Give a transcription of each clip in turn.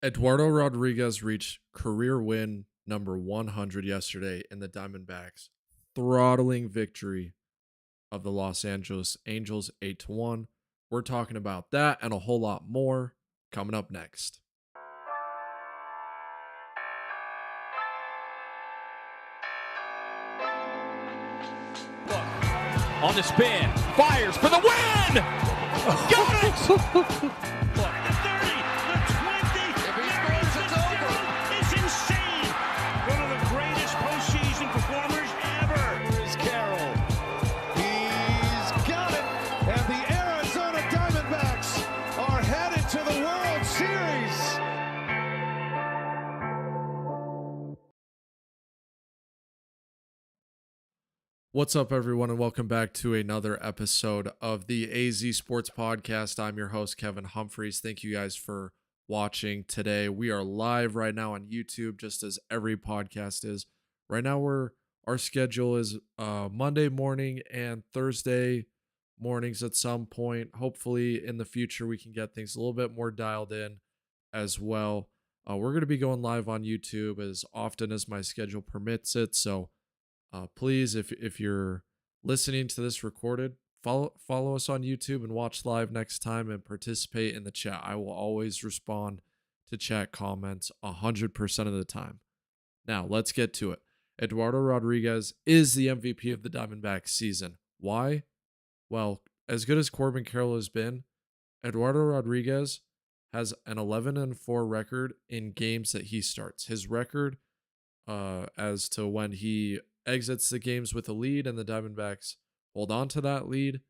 Eduardo Rodriguez reached career win number 100 yesterday in the Diamondbacks, throttling victory of the Los Angeles Angels 8-1. We're talking about that and a whole lot more coming up next. On the spin, fires for the win! Got it! The 30, the 20. If he scores, it's over. It's insane. One of the greatest postseason performers ever. Here's Carroll. He's got it. And the Arizona Diamondbacks are headed to the World Series. What's up, everyone, and welcome back to another episode of the AZ Sports Podcast. I'm your host, Kevin Humphreys. Thank you guys for watching today. We are live right now on YouTube, just as every podcast is. Right now, our schedule is Monday morning and Thursday mornings at some point. Hopefully, in the future, we can get things a little bit more dialed in as well. We're going to be going live on YouTube as often as my schedule permits it, so please, if you're listening to this recorded, follow us on YouTube and watch live next time and participate in the chat. I will always respond to chat comments 100% of the time. Now, let's get to it. Eduardo Rodriguez is the MVP of the Diamondbacks season. Why? Well, as good as Corbin Carroll has been, Eduardo Rodriguez has an 11-4 record in games that he starts. His record as to when he exits the games with a lead and the Diamondbacks hold on to that lead.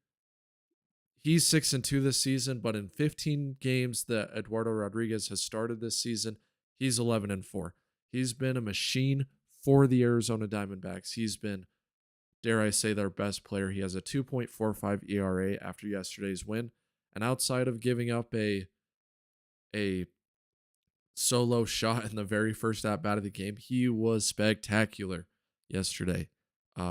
He's 6-2 this season, but in 15 games that Eduardo Rodriguez has started this season, he's 11-4. He's been a machine for the Arizona Diamondbacks. He's been, dare I say, their best player. He has a 2.45 ERA after yesterday's win, and outside of giving up a solo shot in the very first at-bat of the game, he was spectacular yesterday.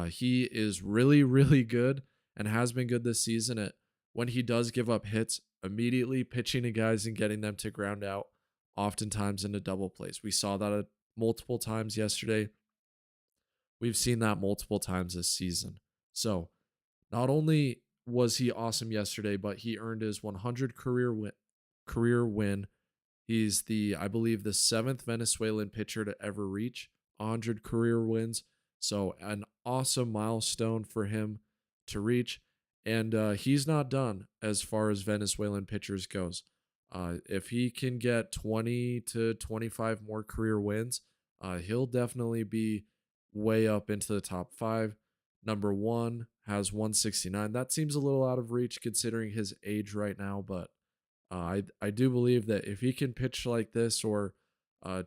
He is really, really good and has been good this season at when he does give up hits, immediately pitching to guys and getting them to ground out, oftentimes into double plays. We saw that multiple times yesterday. We've seen that multiple times this season. So not only was he awesome yesterday, but he earned his 100 career win. He's I believe, the 7th Venezuelan pitcher to ever reach 100 career wins. So an awesome milestone for him to reach. And he's not done as far as Venezuelan pitchers goes. If he can get 20 to 25 more career wins, he'll definitely be way up into the top 5. Number 1 has 169. That seems a little out of reach considering his age right now, but I do believe that if he can pitch like this or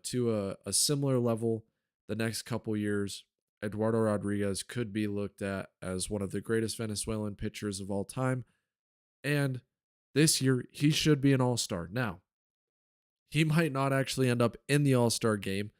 to a similar level the next couple years, Eduardo Rodriguez could be looked at as one of the greatest Venezuelan pitchers of all time. And this year, he should be an all-star. Now, he might not actually end up in the all-star game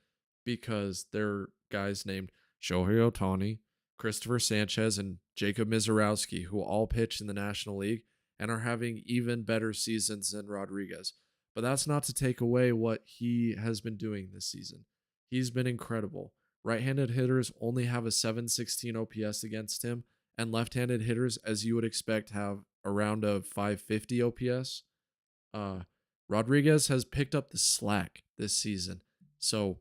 because there are guys named Shohei Ohtani, Christopher Sanchez, and Jacob Mizorowski who all pitch in the National League and are having even better seasons than Rodriguez. But that's not to take away what he has been doing this season. He's been incredible. Right-handed hitters only have a 716 OPS against him, and left-handed hitters, as you would expect, have around a 550 OPS. Rodriguez has picked up the slack this season. So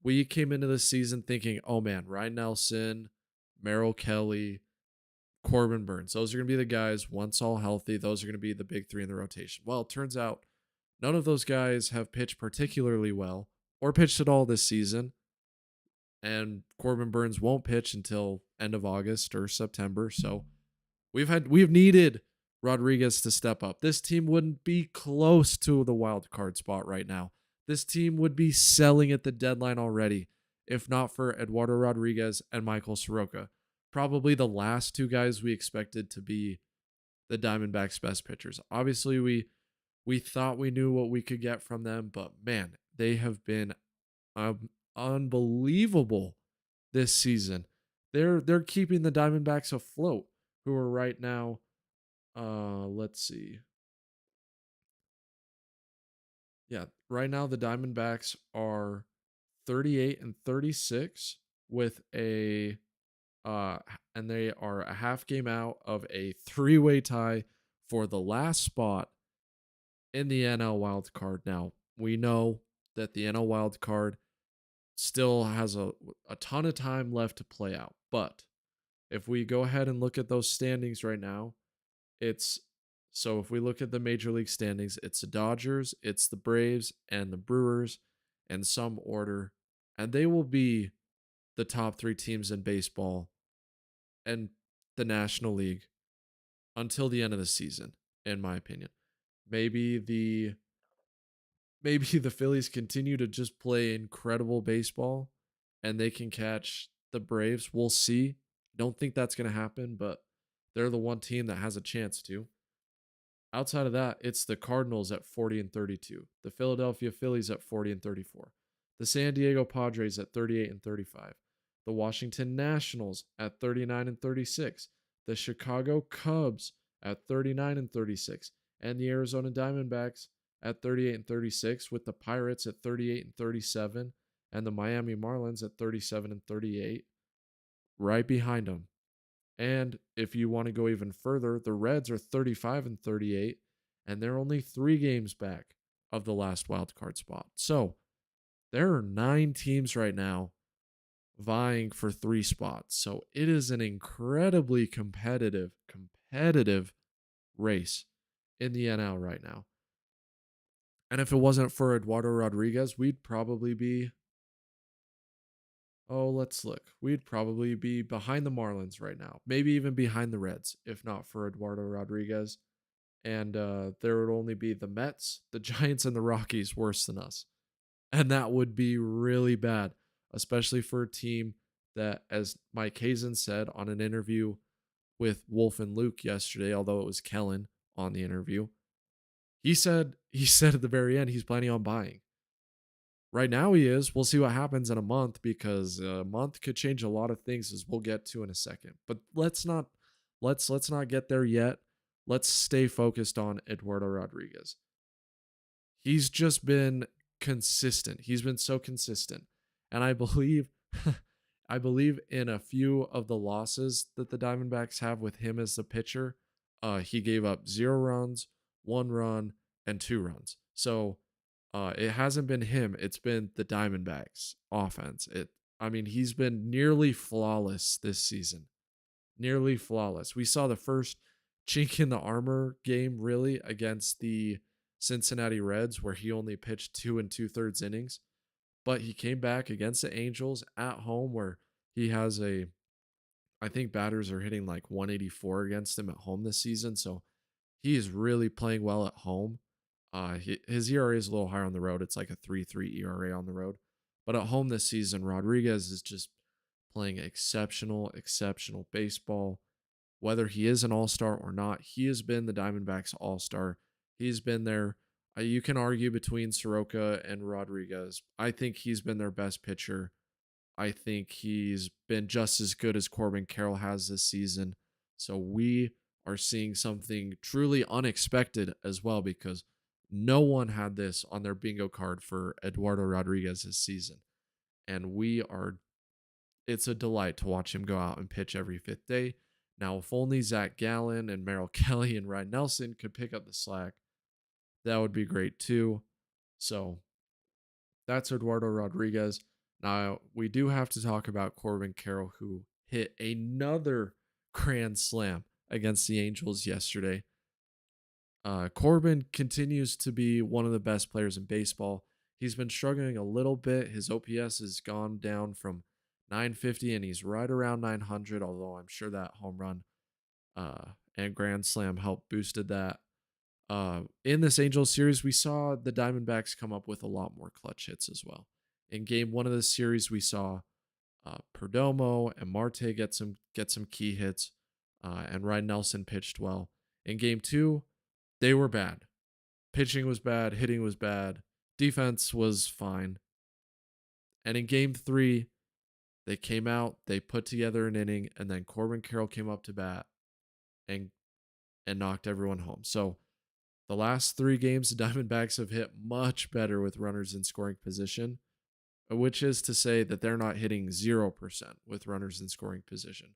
we came into this season thinking, oh man, Ryan Nelson, Merrill Kelly, Corbin Burns, those are going to be the guys, once all healthy, those are going to be the big 3 in the rotation. Well, it turns out none of those guys have pitched particularly well or pitched at all this season. And Corbin Burns won't pitch until end of August or September. So we've needed Rodriguez to step up. This team wouldn't be close to the wild card spot right now. This team would be selling at the deadline already, if not for Eduardo Rodriguez and Michael Soroka. Probably the last 2 guys we expected to be the Diamondbacks' best pitchers. Obviously, we thought we knew what we could get from them, but man, they have been unbelievable this season. They're keeping the Diamondbacks afloat, who are right now, let's see. Yeah, right now the Diamondbacks are 38 and 36 with a and they are a half game out of a three-way tie for the last spot in the NL wild card. Now, we know that the NL wild card still has a ton of time left to play out, but if we go ahead and look at those standings right now, it's so if we look at the major league standings, it's the Dodgers, it's the Braves, and the Brewers in some order, and they will be the top three teams in baseball and the National League until the end of the season, in my opinion. Maybe the maybe the Phillies continue to just play incredible baseball and they can catch the Braves. We'll see. Don't think that's going to happen, but they're the one team that has a chance to. Outside of that, it's the Cardinals at 40 and 32, the Philadelphia Phillies at 40 and 34, the San Diego Padres at 38 and 35, the Washington Nationals at 39 and 36, the Chicago Cubs at 39 and 36, and the Arizona Diamondbacks at 38 and 36, with the Pirates at 38 and 37, and the Miami Marlins at 37 and 38, right behind them. And if you want to go even further, the Reds are 35 and 38, and they're only 3 games back of the last wild card spot. So there are 9 teams right now vying for 3 spots. So it is an incredibly competitive race in the NL right now. And if it wasn't for Eduardo Rodriguez, we'd probably be, oh, let's look. We'd probably be behind the Marlins right now, maybe even behind the Reds, if not for Eduardo Rodriguez. And there would only be the Mets, the Giants, and the Rockies worse than us. And that would be really bad, especially for a team that, as Mike Hazen said on an interview with Wolf and Luke yesterday, although it was Kellen on the interview, he said at the very end he's planning on buying. Right now he is. We'll see what happens in a month because a month could change a lot of things, as we'll get to in a second. But let's not get there yet. Let's stay focused on Eduardo Rodriguez. He's just been consistent. He's been so consistent. And I believe I believe in a few of the losses that the Diamondbacks have with him as the pitcher. He gave up 0 runs, 1 run, and 2 runs. So it hasn't been him. It's been the Diamondbacks offense. I mean, he's been nearly flawless this season. Nearly flawless. We saw the first chink in the armor game really against the Cincinnati Reds, where he only pitched 2 2/3 innings. But he came back against the Angels at home, where he has I think batters are hitting like 184 against him at home this season. So he is really playing well at home. His ERA is a little higher on the road. It's like a 3.3 ERA on the road. But at home this season, Rodriguez is just playing exceptional baseball. Whether he is an all-star or not, he has been the Diamondbacks all-star. He's been there. You can argue between Soroka and Rodriguez. I think he's been their best pitcher. I think he's been just as good as Corbin Carroll has this season. So we are seeing something truly unexpected as well, because no one had this on their bingo card for Eduardo Rodriguez this season. And it's a delight to watch him go out and pitch every 5th day. Now, if only Zach Gallen and Merrill Kelly and Ryan Nelson could pick up the slack, that would be great too. So that's Eduardo Rodriguez. Now, we do have to talk about Corbin Carroll, who hit another grand slam against the Angels yesterday. Corbin continues to be one of the best players in baseball. He's been struggling a little bit. His OPS has gone down from 950 and he's right around 900, although I'm sure that home run and grand slam helped boosted that. In this Angels series, we saw the Diamondbacks come up with a lot more clutch hits as well. In game 1 of the series, we saw Perdomo and Marte get some key hits, and Ryan Nelson pitched well. In game 2, they were bad. Pitching was bad, hitting was bad, defense was fine. And in game 3, they came out, they put together an inning, and then Corbin Carroll came up to bat and knocked everyone home. So The last 3 games, the Diamondbacks have hit much better with runners in scoring position, which is to say that they're not hitting 0% with runners in scoring position,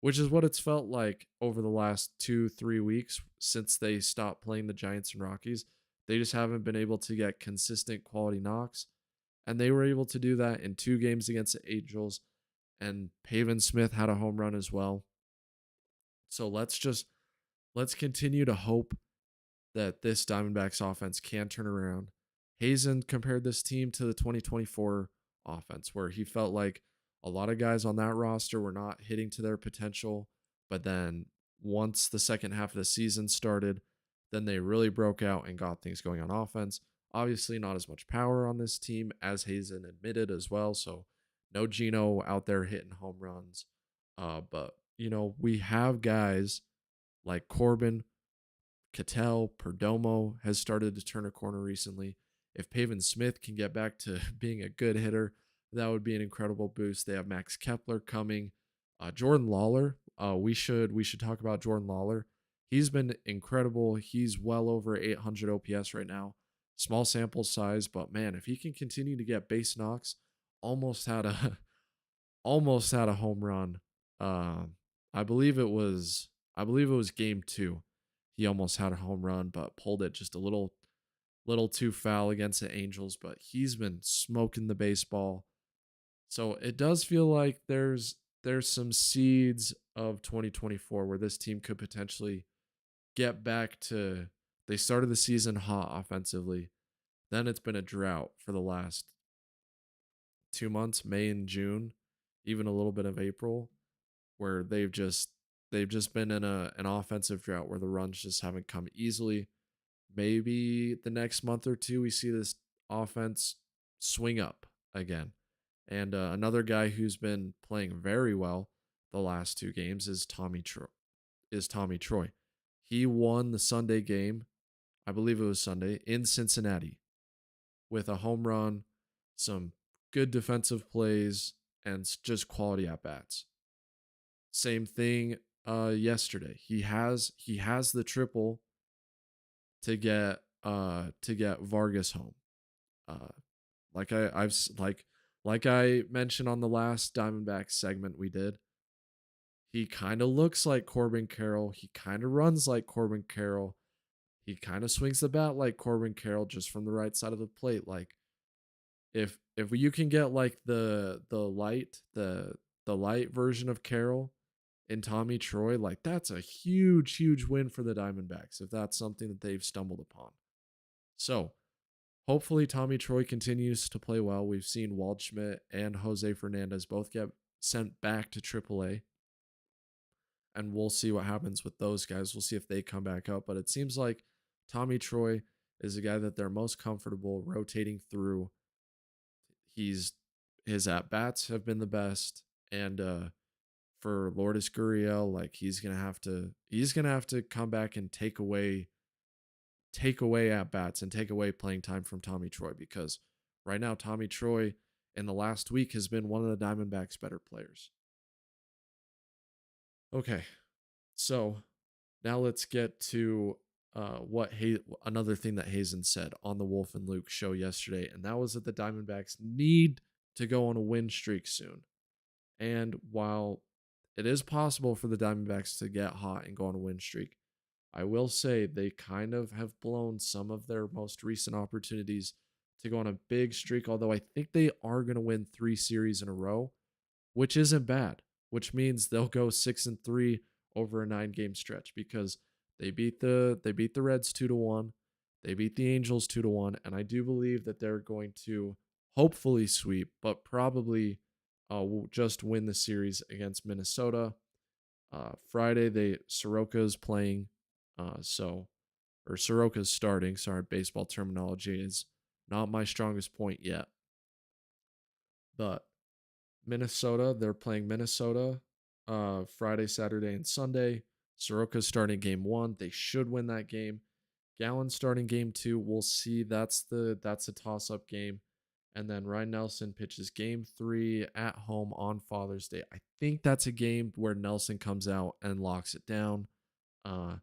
which is what it's felt like over the last 2-3 weeks since they stopped playing the Giants and Rockies. They just haven't been able to get consistent quality knocks, and they were able to do that in 2 games against the Angels, and Pavin Smith had a home run as well. So let's continue to hope that this Diamondbacks offense can turn around. Hazen compared this team to the 2024 offense, where he felt like a lot of guys on that roster were not hitting to their potential. But then once the second half of the season started, then they really broke out and got things going on offense. Obviously, not as much power on this team as Hazen admitted as well. So no Gino out there hitting home runs. But, we have guys like Corbin, Cattell, Perdomo has started to turn a corner recently. If Pavin Smith can get back to being a good hitter, that would be an incredible boost. They have Max Kepler coming. Jordan Lawler. We should talk about Jordan Lawler. He's been incredible. He's well over 800 OPS right now. Small sample size, but man, if he can continue to get base knocks, almost had a almost had a home run. I believe it was game 2. He almost had a home run, but pulled it just a little too foul against the Angels. But he's been smoking the baseball. So it does feel like there's some seeds of 2024 where this team could potentially get back to. They started the season hot offensively. Then it's been a drought for the last 2 months, May and June, even a little bit of April, where they've just been in an offensive drought where the runs just haven't come easily. Maybe the next month or two we see this offense swing up again. And another guy who's been playing very well the last 2 games is Tommy Troy. He won the Sunday game, I believe it was Sunday, in Cincinnati with a home run, some good defensive plays, and just quality at bats. Same thing yesterday. He has the triple to get Vargas home. Uh like I mentioned on the last Diamondbacks segment we did, he kind of looks like Corbin Carroll. He kind of runs like Corbin Carroll. He kind of swings the bat like Corbin Carroll, just from the right side of the plate. Like if you can get like the light version of Carroll in Tommy Troy, like that's a huge win for the Diamondbacks if that's something that they've stumbled upon. So hopefully Tommy Troy continues to play well. We've seen Waldschmidt and Jose Fernandez both get sent back to AAA, and we'll see what happens with those guys. We'll see if they come back up, but it seems like Tommy Troy is a guy that they're most comfortable rotating through. His at bats have been the best, and for Lourdes Gurriel, like he's gonna have to come back and take away at bats and take away playing time from Tommy Troy, because right now Tommy Troy in the last week has been one of the Diamondbacks' better players. Okay, so now let's get to another thing that Hazen said on the Wolf and Luke show yesterday, and that was that the Diamondbacks need to go on a win streak soon. And while it is possible for the Diamondbacks to get hot and go on a win streak, I will say they kind of have blown some of their most recent opportunities to go on a big streak, although I think they are going to win 3 series in a row, which isn't bad, which means they'll go 6-3 over a 9-game stretch, because they beat the Reds 2-1, they beat the Angels 2-1, and I do believe that they're going to hopefully sweep, but probably will just win the series against Minnesota. Friday, Soroka's playing, or Soroka's starting. Sorry, baseball terminology is not my strongest point yet. But Minnesota, they're playing Minnesota Friday, Saturday, and Sunday. Soroka's starting game 1. They should win that game. Gallen starting game 2. We'll see. That's a toss-up game. And then Ryan Nelson pitches game 3 at home on Father's Day. I think that's a game where Nelson comes out and locks it down. And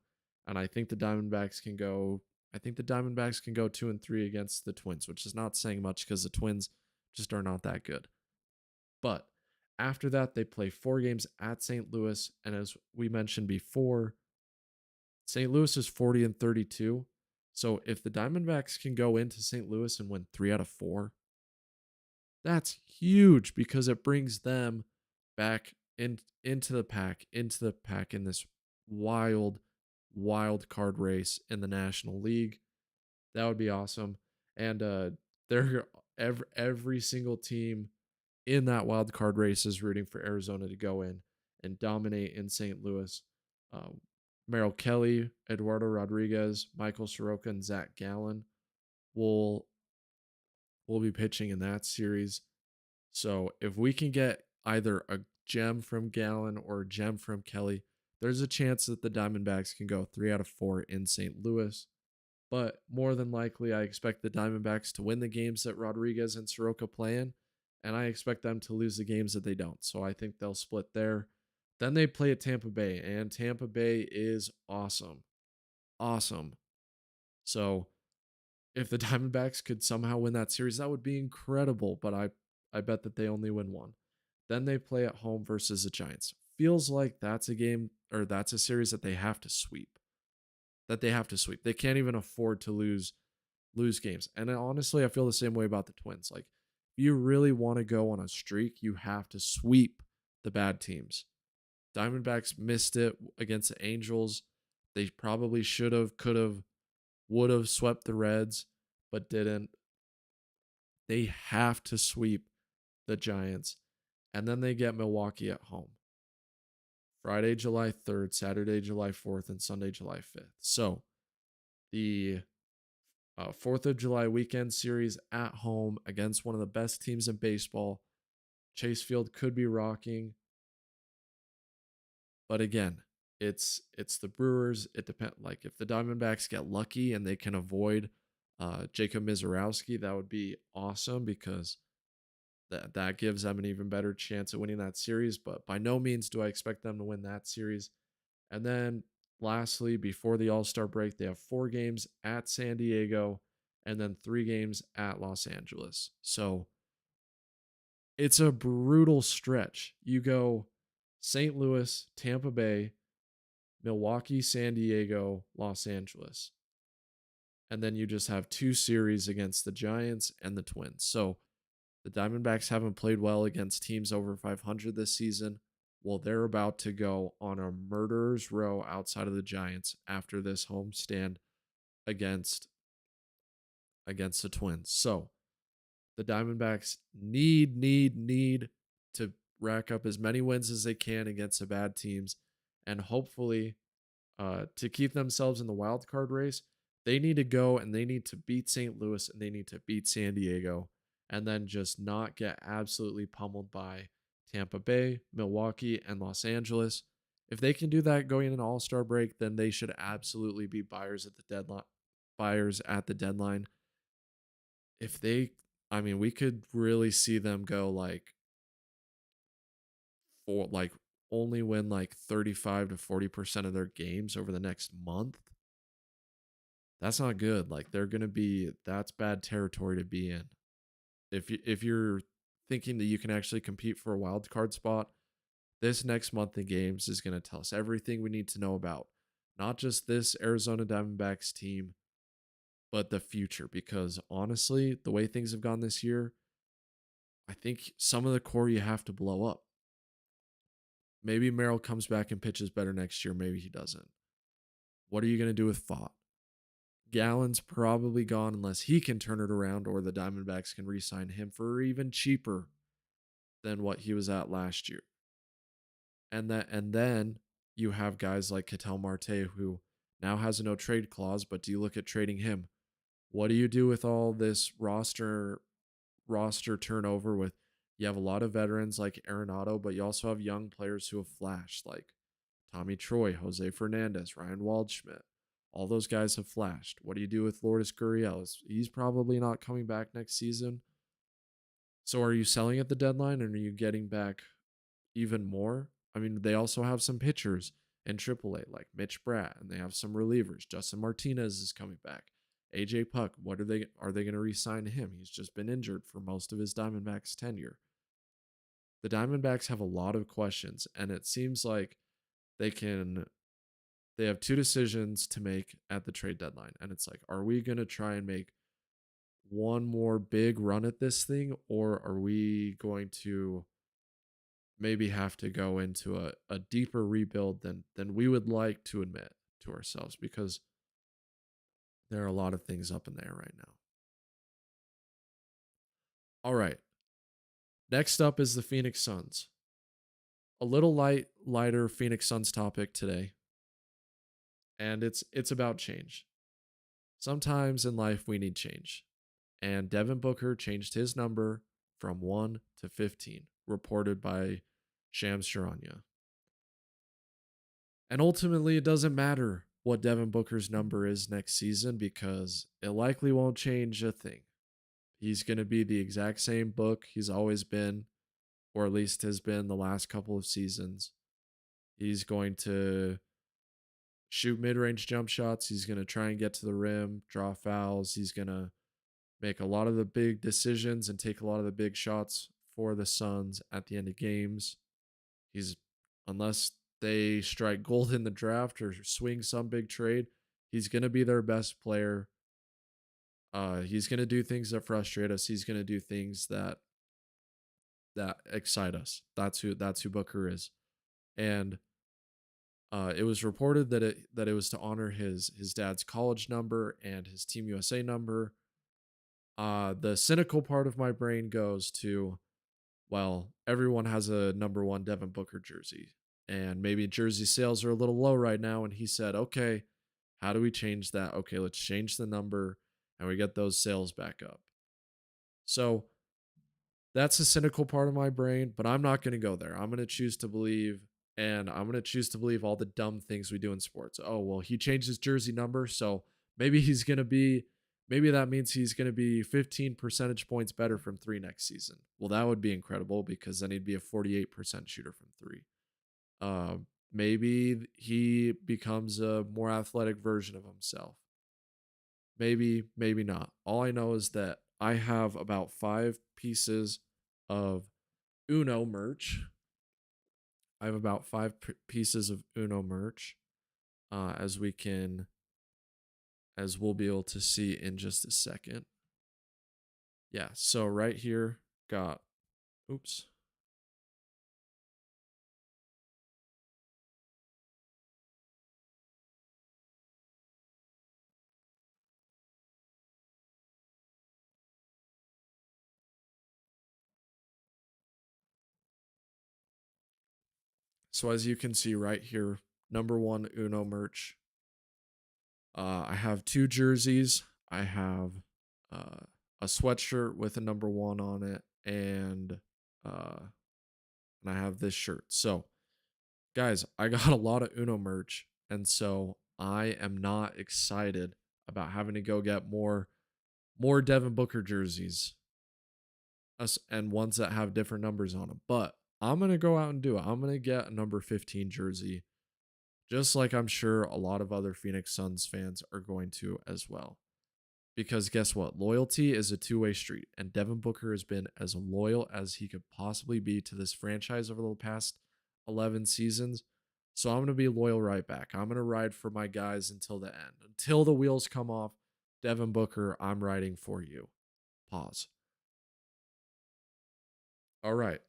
I think the Diamondbacks can go I think the Diamondbacks can go 2-3 against the Twins, which is not saying much because the Twins just are not that good. But after that, they play 4 games at St. Louis. And as we mentioned before, St. Louis is 40-32. So if the Diamondbacks can go into St. Louis and win 3 out of 4, that's huge because it brings them back into the pack in this wild, wild card race in the National League. That would be awesome. And they're every single team in that wild card race is rooting for Arizona to go in and dominate in St. Louis. Uh, Merrill Kelly, Eduardo Rodriguez, Michael Soroka, and Zach Gallen will be pitching in that series. So if we can get either a gem from Gallen or a gem from Kelly, there's a chance that the Diamondbacks can go 3 out of 4 in St. Louis. But more than likely, I expect the Diamondbacks to win the games that Rodriguez and Soroka play in, and I expect them to lose the games that they don't. So I think they'll split there. Then they play at Tampa Bay, and Tampa Bay is awesome. Awesome. So if the Diamondbacks could somehow win that series, that would be incredible, but I bet that they only win one. Then they play at home versus the Giants. Feels like that's a game or that's a series that they have to sweep. They can't even afford to lose games. And honestly, I feel the same way about the Twins. Like, if you really want to go on a streak, you have to sweep the bad teams. Diamondbacks missed it against the Angels. They probably should have, could have, would have swept the Reds, but didn't. They have to sweep the Giants. And then they get Milwaukee at home. Friday, July 3rd, Saturday, July 4th, and Sunday, July 5th. So the 4th of July weekend series at home against one of the best teams in baseball. Chase Field could be rocking. But again, it's the Brewers. It depends. Like, if the Diamondbacks get lucky and they can avoid Jacob Mizorowski, that would be awesome because that gives them an even better chance at winning that series. But by no means do I expect them to win that series. And then lastly, before the All-Star break, they have 4 games at San Diego and then 3 games at Los Angeles. So it's a brutal stretch. You go St. Louis, Tampa Bay, Milwaukee, San Diego, Los Angeles. And then you just have 2 series against the Giants and the Twins. So the Diamondbacks haven't played well against teams over 500 this season. Well, they're about to go on a murderer's row outside of the Giants after this homestand against the Twins. So the Diamondbacks need to rack up as many wins as they can against the bad teams, and hopefully to keep themselves in the wild card race, they need to go and they need to beat St. Louis and they need to beat San Diego, and then just not get absolutely pummeled by Tampa Bay, Milwaukee, and Los Angeles. If they can do that going into All-Star break, then they should absolutely be buyers at the deadline. If they, I mean, we could really see them go like only win like 35 to 40% of their games over the next month. That's not good. Like, that's bad territory to be in. If you're thinking that you can actually compete for a wild card spot, this next month in games is going to tell us everything we need to know about not just this Arizona Diamondbacks team, but the future. Because honestly, the way things have gone this year, I think some of the core you have to blow up. Maybe Merrill comes back and pitches better next year. Maybe he doesn't. What are you going to do with Fott? Gallen's probably gone unless he can turn it around, or the Diamondbacks can re-sign him for even cheaper than what he was at last year. And then you have guys like Ketel Marte, who now has a no trade clause, but do you look at trading him? What do you do with all this roster turnover? With, you have a lot of veterans like Arenado, but you also have young players who have flashed, like Tommy Troy, Jose Fernandez, Ryan Waldschmidt. All those guys have flashed. What do you do with Lourdes Gurriel? He's probably not coming back next season. So are you selling at the deadline, and are you getting back even more? I mean, they also have some pitchers in AAA like Mitch Bratt, and they have some relievers. Justin Martinez is coming back. AJ Puck, what are they going to re-sign him? He's just been injured for most of his Diamondbacks tenure. The Diamondbacks have a lot of questions, and it seems like they have two decisions to make at the trade deadline. And it's like, are we going to try and make one more big run at this thing, or are we going to maybe have to go into a deeper rebuild than we would like to admit to ourselves, because there are a lot of things up in the air right now. All right. Next up is the Phoenix Suns. A little lighter Phoenix Suns topic today. And it's about change. Sometimes in life we need change. And Devin Booker changed his number from 1 to 15, reported by Shams Charania. And ultimately, it doesn't matter what Devin Booker's number is next season, because it likely won't change a thing. He's going to be the exact same Book he's always been, or at least has been the last couple of seasons. He's going to shoot mid-range jump shots. He's going to try and get to the rim, draw fouls. He's going to make a lot of the big decisions and take a lot of the big shots for the Suns at the end of games. Unless they strike gold in the draft or swing some big trade, he's going to be their best player. He's going to do things that frustrate us. He's going to do things that excite us. That's who Booker is. And it was reported that it was to honor his dad's college number and his Team USA number. The cynical part of my brain goes to, well, everyone has a number 1 Devin Booker jersey, and maybe jersey sales are a little low right now. And he said, okay, how do we change that? Okay, let's change the number and we get those sales back up. So that's a cynical part of my brain, but I'm not going to go there. I'm going to choose to believe, and I'm going to choose to believe all the dumb things we do in sports. Oh, well, he changed his jersey number, so maybe that means he's going to be 15 percentage points better from 3 next season. Well, that would be incredible, because then he'd be a 48% shooter from 3. Maybe he becomes a more athletic version of himself. Maybe not. All I know is that I have about 5 pieces of Uno merch. I have about 5 pieces of Uno merch, as we'll be able to see in just a second. Yeah, so right here got, oops. So as you can see right here, number 1 Uno merch. I have 2 jerseys. I have a sweatshirt with a number 1 on it, and I have this shirt. So, guys, I got a lot of Uno merch, and so I am not excited about having to go get more Devin Booker jerseys, and ones that have different numbers on them. But I'm going to go out and do it. I'm going to get a number 15 jersey, just like I'm sure a lot of other Phoenix Suns fans are going to as well. Because guess what? Loyalty is a two-way street, and Devin Booker has been as loyal as he could possibly be to this franchise over the past 11 seasons. So I'm going to be loyal right back. I'm going to ride for my guys until the end. Until the wheels come off, Devin Booker, I'm riding for you. Pause. All right.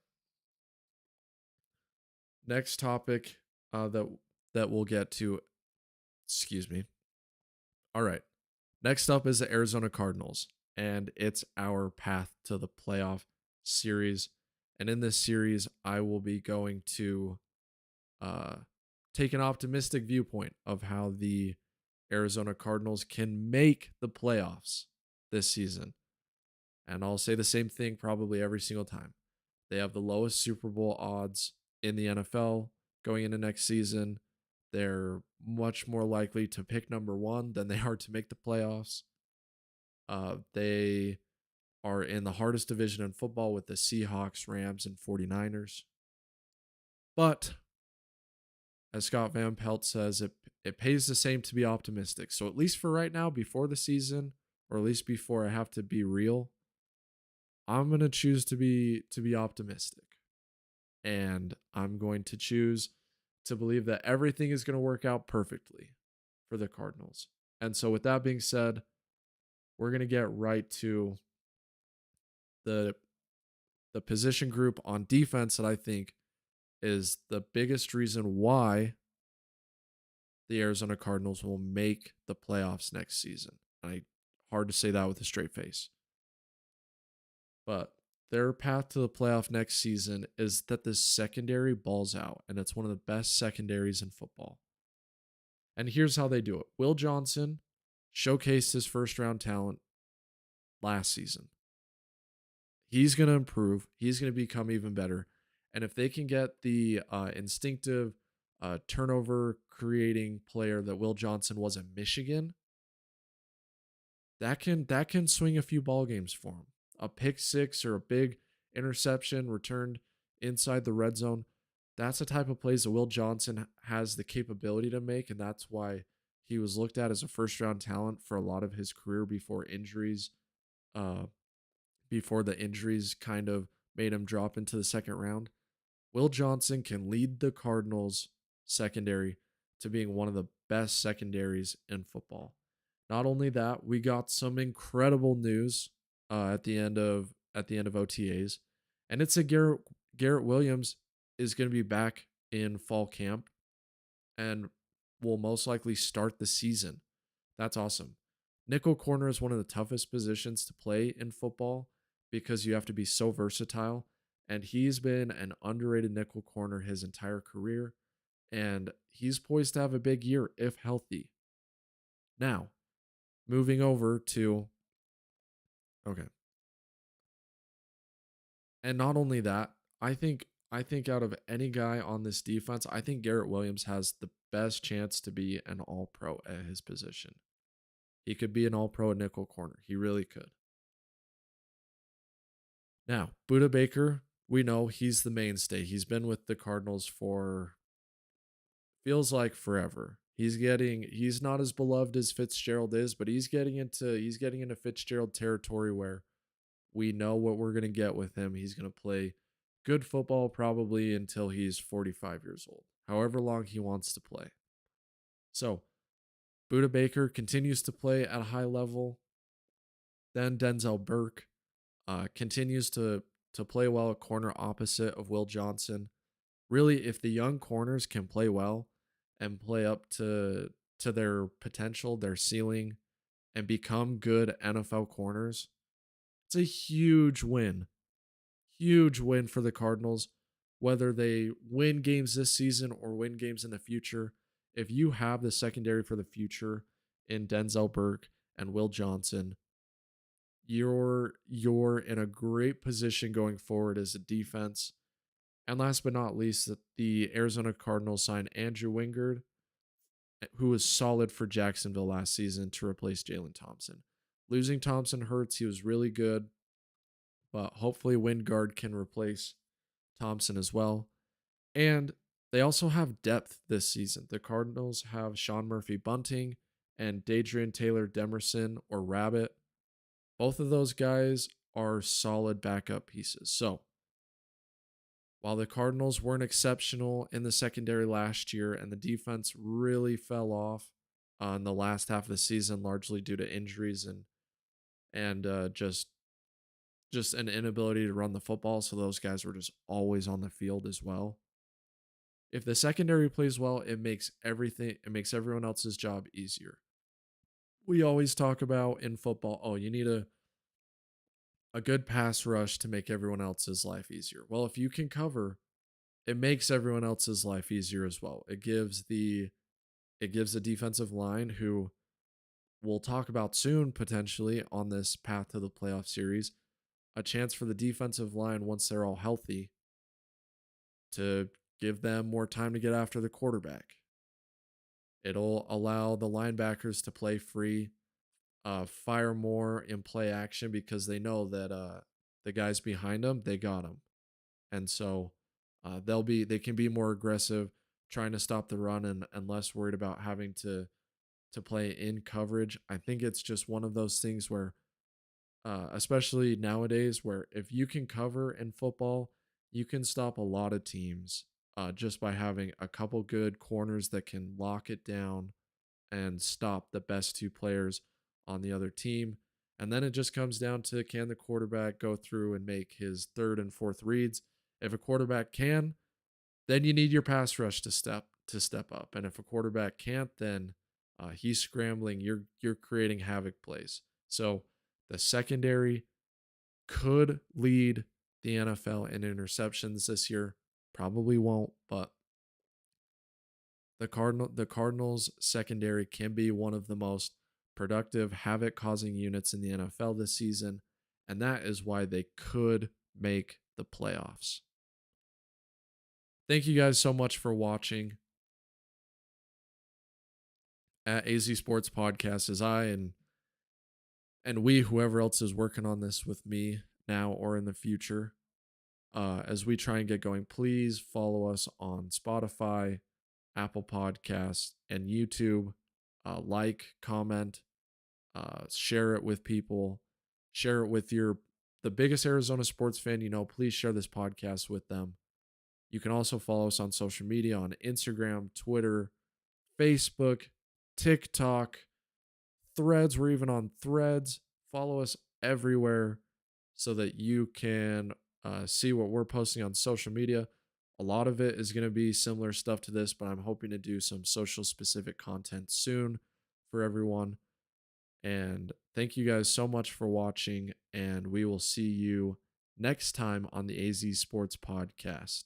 Next topic that we'll get to. Excuse me. All right. Next up is the Arizona Cardinals, and it's our path to the playoff series. And in this series, I will be going to take an optimistic viewpoint of how the Arizona Cardinals can make the playoffs this season. And I'll say the same thing probably every single time. They have the lowest Super Bowl odds in the NFL going into next season. They're much more likely to pick number 1 than they are to make the playoffs. They are in the hardest division in football with the Seahawks, Rams, and 49ers. But as Scott Van Pelt says, it pays the same to be optimistic. So at least for right now, before the season, or at least before I have to be real, I'm gonna choose to be optimistic. And I'm going to choose to believe that everything is going to work out perfectly for the Cardinals. And so with that being said, we're going to get right to the the position group on defense that I think is the biggest reason why the Arizona Cardinals will make the playoffs next season. Hard to say that with a straight face. But their path to the playoff next season is that the secondary balls out, and it's one of the best secondaries in football. And here's how they do it. Will Johnson showcased his first round talent last season. He's going to improve. He's going to become even better. And if they can get the instinctive turnover creating player that Will Johnson was in Michigan, that can swing a few ball games for him. A pick six or a big interception returned inside the red zone. That's the type of plays that Will Johnson has the capability to make, and that's why he was looked at as a first round talent for a lot of his career before injuries. Before the injuries kind of made him drop into the second round. Will Johnson can lead the Cardinals secondary to being one of the best secondaries in football. Not only that, we got some incredible news at the end of OTAs, and it's Garrett Williams is going to be back in fall camp and will most likely start the season. That's awesome. Nickel corner is one of the toughest positions to play in football because you have to be so versatile. And he's been an underrated nickel corner his entire career. And he's poised to have a big year if healthy. Now, moving over to. Okay. And not only that, I think out of any guy on this defense, I think Garrett Williams has the best chance to be an all-pro at his position. He could be an all-pro at nickel corner. He really could. Now, Budda Baker, we know he's the mainstay. He's been with the Cardinals for feels like forever. He's not as beloved as Fitzgerald is, but he's getting into Fitzgerald territory where we know what we're going to get with him. He's going to play good football probably until he's 45 years old, however long he wants to play. So, Budda Baker continues to play at a high level. Then Denzel Burke continues to play well at corner opposite of Will Johnson. Really, if the young corners can play well and play up to their potential, their ceiling, and become good NFL corners, it's a huge win. Huge win for the Cardinals, whether they win games this season or win games in the future. If you have the secondary for the future in Denzel Burke and Will Johnson, you're in a great position going forward as a defense. And last but not least, the Arizona Cardinals signed Andrew Wingard, who was solid for Jacksonville last season, to replace Jalen Thompson. Losing Thompson hurts. He was really good, but hopefully Wingard can replace Thompson as well. And they also have depth this season. The Cardinals have Sean Murphy Bunting and Dadrian Taylor Demerson or Rabbit. Both of those guys are solid backup pieces. So, while the Cardinals weren't exceptional in the secondary last year and the defense really fell off in the last half of the season, largely due to injuries and just an inability to run the football, so those guys were just always on the field as well. If the secondary plays well, it makes everyone else's job easier. We always talk about in football, you need a good pass rush to make everyone else's life easier. Well, if you can cover, it makes everyone else's life easier as well. It gives the defensive line, who we'll talk about soon potentially on this path to the playoff series, a chance for the defensive line, once they're all healthy, to give them more time to get after the quarterback. It'll allow the linebackers to play free, fire more in play action, because they know that the guys behind them, they got them. And so they can be more aggressive trying to stop the run and less worried about having to play in coverage. I think it's just one of those things where, especially nowadays, where if you can cover in football, you can stop a lot of teams just by having a couple good corners that can lock it down and stop the best two players on the other team. And then it just comes down to, can the quarterback go through and make his third and fourth reads? If a quarterback can, then you need your pass rush to step up. And if a quarterback can't, then he's scrambling. You're creating havoc plays. So the secondary could lead the NFL in interceptions this year. Probably won't, but the Cardinals secondary can be one of the most productive havoc causing units in the NFL this season, and that is why they could make the playoffs. Thank you guys so much for watching at AZ Sports Podcast, as I and we, whoever else is working on this with me now or in the future, as we try and get going. Please follow us on Spotify, Apple Podcasts, and YouTube. Like, comment, share it with people, share it with the biggest Arizona sports fan you know. Please share this podcast with them. You can also follow us on social media on Instagram, Twitter, Facebook, TikTok, Threads. We're even on Threads. Follow us everywhere so that you can see what we're posting on social media. A lot of it is going to be similar stuff to this, but I'm hoping to do some social specific content soon for everyone. And thank you guys so much for watching, and we will see you next time on the AZ Sports Podcast.